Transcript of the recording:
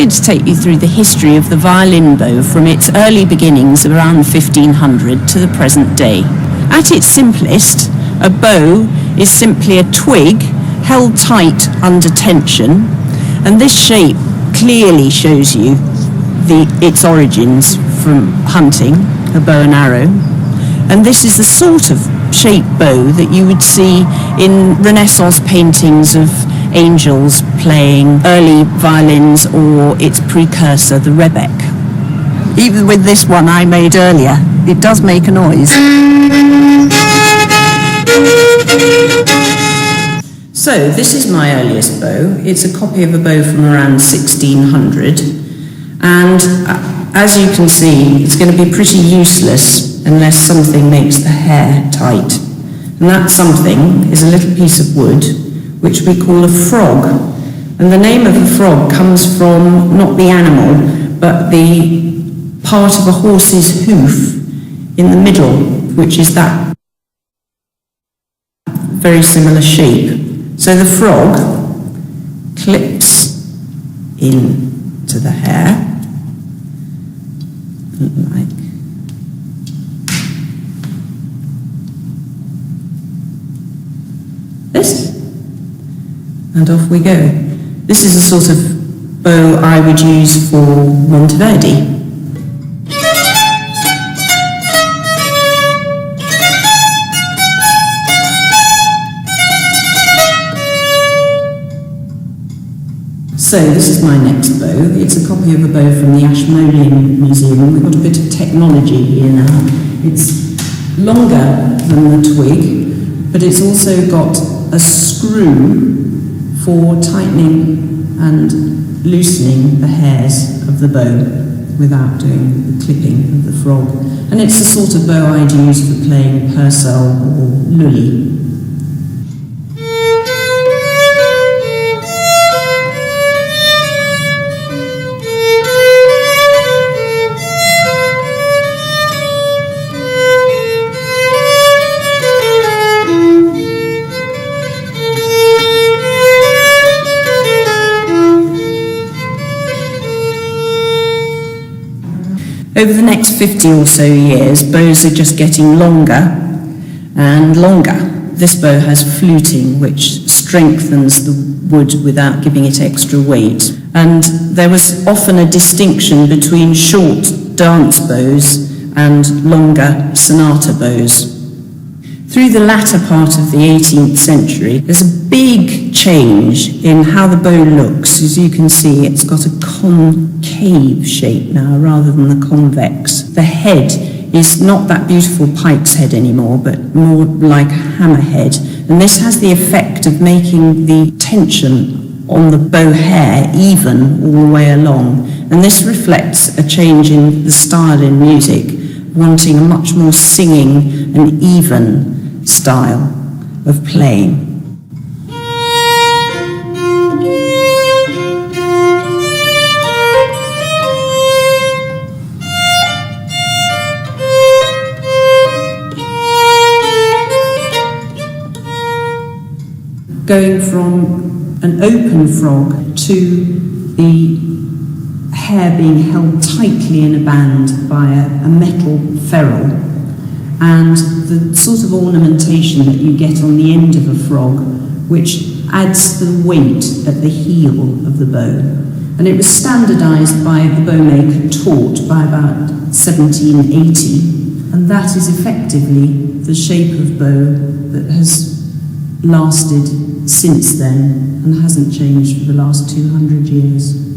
going to take you through the history of the violin bow from its early beginnings around 1500 to the present day. At its simplest, a bow is simply a twig held tight under tension, and this shape clearly shows you its origins from hunting, a bow and arrow. And this is the sort of shaped bow that you would see in Renaissance paintings of angels playing early violins, or its precursor, the rebec. Even with this one I made earlier, it does make a noise. So this is my earliest bow. It's a copy of a bow from around 1600, and as you can see, it's going to be pretty useless unless something makes the hair tight. And that something is a little piece of wood which we call a frog. And the name of the frog comes from not the animal, but the part of a horse's hoof in the middle, which is that very similar shape. So the frog clips into the hair, like this, and off we go. This is a sort of bow I would use for Monteverdi. So this is my next bow. It's a copy of a bow from the Ashmolean Museum. We've got a bit of technology here now. It's longer than the twig, but it's also got a screw for tightening and loosening the hairs of the bow without doing the clipping of the frog. And it's the sort of bow I'd use for playing Purcell or Lully. Over the next 50 or so years, bows are just getting longer and longer. This bow has fluting, which strengthens the wood without giving it extra weight. And there was often a distinction between short dance bows and longer sonata bows. Through the latter part of the 18th century, there's a big change in how the bow looks. As you can see, it's got a concave shape now rather than the convex. The head is not that beautiful pike's head anymore, but more like a hammerhead. And this has the effect of making the tension on the bow hair even all the way along. And this reflects a change in the style in music, wanting a much more singing and even style of playing. Going from an open frog to the hair being held tightly in a band by a metal ferrule, and the sort of ornamentation that you get on the end of a frog, which adds the weight at the heel of the bow. And it was standardised by the bowmaker Taut by about 1780, and that is effectively the shape of bow that has lasted since then and hasn't changed for the last 200 years.